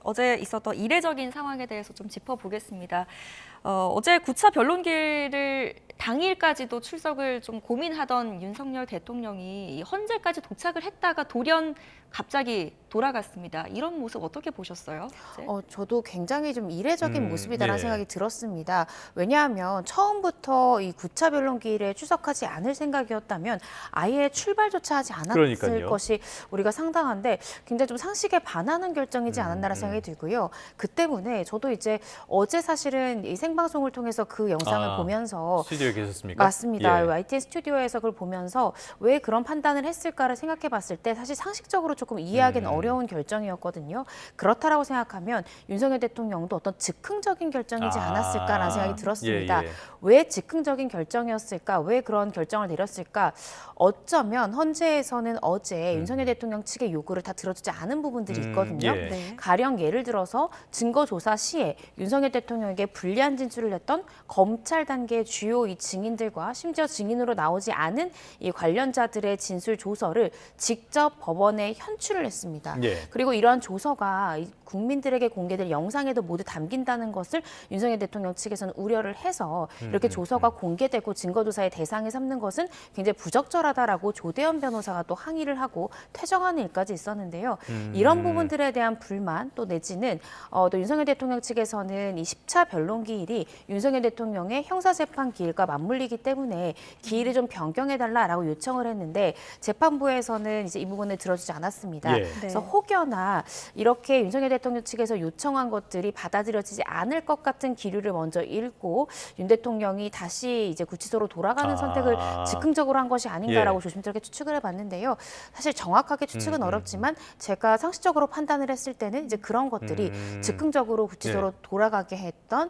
어제 있었던 이례적인 상황에 대해서 좀 짚어보겠습니다. 어제 9차 변론기를 당일까지도 출석을 좀 고민하던 윤석열 대통령이 헌재까지 도착을 했다가 돌연 갑자기 돌아갔습니다. 이런 모습 어떻게 보셨어요? 저도 굉장히 좀 이례적인 모습이다라는 예. 생각이 들었습니다. 왜냐하면 처음부터 이 9차 변론기일에 출석하지 않을 생각이었다면 아예 출발조차 하지 않았을 그러니까요. 것이 우리가 상당한데 굉장히 좀 상식에 반하는 결정이지 않았나라는 생각이 들고요. 그 때문에 저도 이제 어제 사실은 이 생방송을 통해서 그 영상을 보면서 스튜디오에 계셨습니까? 맞습니다. 예. YTN 스튜디오에서 그걸 보면서 왜 그런 판단을 했을까를 생각해 봤을 때 사실 상식적으로 조금 이해하기는 어려운 결정이었거든요. 그렇다라고 생각하면 윤석열 대통령도 어떤 즉흥적인 결정이지 않았을까라는 생각이 들었습니다. 예, 예. 왜 즉흥적인 결정이었을까? 왜 그런 결정을 내렸을까? 어쩌면 헌재에서는 어제 윤석열 대통령 측의 요구를 다 들어주지 않은 부분들이 있거든요. 예. 네. 가령 예를 들어서 증거조사 시에 윤석열 대통령에게 불리한 진술을 했던 검찰 단계 주요 이 증인들과 심지어 증인으로 나오지 않은 이 관련자들의 진술 조서를 직접 법원에 현출을 했습니다. 예. 그리고 이러한 조서가 국민들에게 공개될 영상에도 모두 담긴다는 것을 윤석열 대통령 측에서는 우려를 해서 이렇게 조서가 공개되고 증거조사의 대상에 삼는 것은 굉장히 부적절하다라고 조대현 변호사가 또 항의를 하고 퇴정하는 일까지 있었는데요. 이런 부분들에 대한 불만 또 내지는 또 윤석열 대통령 측에서는 이 10차 변론기일이 윤석열 대통령의 형사재판 기일과 맞물리기 때문에 기일을 좀 변경해달라라고 요청을 했는데 재판부에서는 이제 이 부분을 들어주지 않았습니다. 예. 그래서 혹여나 이렇게 윤석열 대통령 측에서 요청한 것들이 받아들여지지 않을 것 같은 기류를 먼저 읽고 윤 대통령이 다시 이제 구치소로 돌아가는 선택을 즉흥적으로 한 것이 아닌가라고 조심스럽게 추측을 해봤는데요. 사실 정확하게 추측은 어렵지만 제가 상식적으로 판단을 했을 때는 이제 그런 것들이 즉흥적으로 구치소로 돌아가게 했던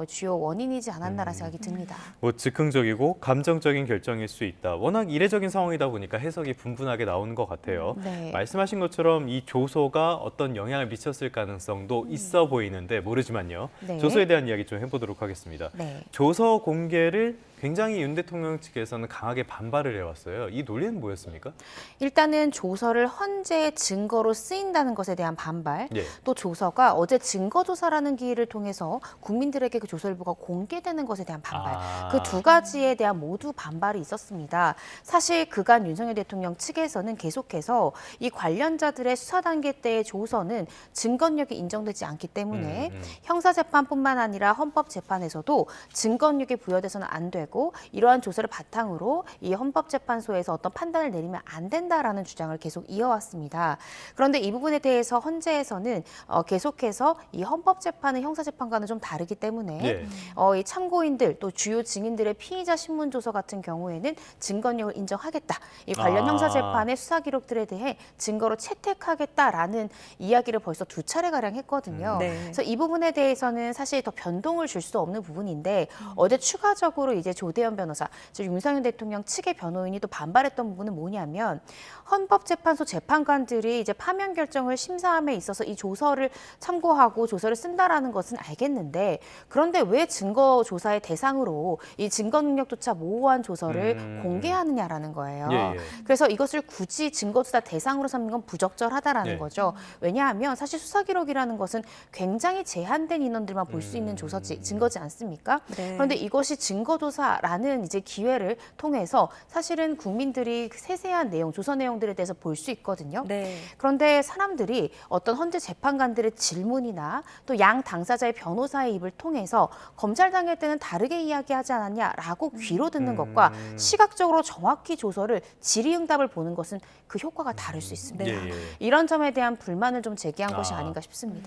주요 원인이지 않았나라는 생각이 듭니다. 뭐 즉흥적이고 감정적인 결정일 수 있다. 워낙 이례적인 상황이다 보니까 해석이 분분하게 나오는 것 같아요. 네. 말씀하신 것처럼 이 조서가 어떤 영향을 미쳤을 가능성도 있어 보이는데 모르지만요. 네. 조서에 대한 이야기 좀 해보도록 하겠습니다. 네. 조서 공개를 굉장히 윤 대통령 측에서는 강하게 반발을 해왔어요. 이 논리는 뭐였습니까? 일단은 조서를 헌재의 증거로 쓰인다는 것에 대한 반발, 예. 또 조서가 어제 증거조사라는 기회를 통해서 국민들에게 그 조서일보가 공개되는 것에 대한 반발, 그 두 가지에 대한 모두 반발이 있었습니다. 사실 그간 윤석열 대통령 측에서는 계속해서 이 관련자들의 수사 단계 때의 조서는 증거력이 인정되지 않기 때문에 형사재판뿐만 아니라 헌법재판에서도 증거력이 부여돼서는 안 되고 이러한 조서를 바탕으로 이 헌법재판소에서 어떤 판단을 내리면 안 된다라는 주장을 계속 이어왔습니다. 그런데 이 부분에 대해서 헌재에서는 계속해서 이 헌법재판은 형사재판과는 좀 다르기 때문에 예. 이 참고인들 또 주요 증인들의 피의자 신문 조서 같은 경우에는 증거력을 인정하겠다. 이 관련 형사재판의 수사 기록들에 대해 증거로 채택하겠다라는 이야기를 벌써 2차례가량 했거든요. 네. 그래서 이 부분에 대해서는 사실 더 변동을 줄 수 없는 부분인데 어제 추가적으로 이제 조대현 변호사, 즉 윤석열 대통령 측의 변호인이 또 반발했던 부분은 뭐냐면 헌법재판소 재판관들이 이제 파면 결정을 심사함에 있어서 이 조서를 참고하고 조서를 쓴다라는 것은 알겠는데 그런데 왜 증거 조사의 대상으로 이 증거 능력조차 모호한 조서를 공개하느냐라는 거예요. 예, 예. 그래서 이것을 굳이 증거 조사 대상으로 삼는 건 부적절하다라는 네. 거죠. 왜냐하면 사실 수사 기록이라는 것은 굉장히 제한된 인원들만 볼 수 있는 조서지 증거지 않습니까? 네. 그런데 이것이 증거조사라는 이제 기회를 통해서 사실은 국민들이 그 세세한 내용, 조서 내용들에 대해서 볼 수 있거든요. 네. 그런데 사람들이 어떤 헌재 재판관들의 질문이나 또 양 당사자의 변호사의 입을 통해서 검찰 당일 때는 다르게 이야기하지 않았냐라고 귀로 듣는 것과 시각적으로 정확히 조서를 질의응답을 보는 것은 그 효과가 다를 수 있습니다. 예, 예. 이런 점에 대한 불만을 좀 제기한 것이 아닌가 싶습니다.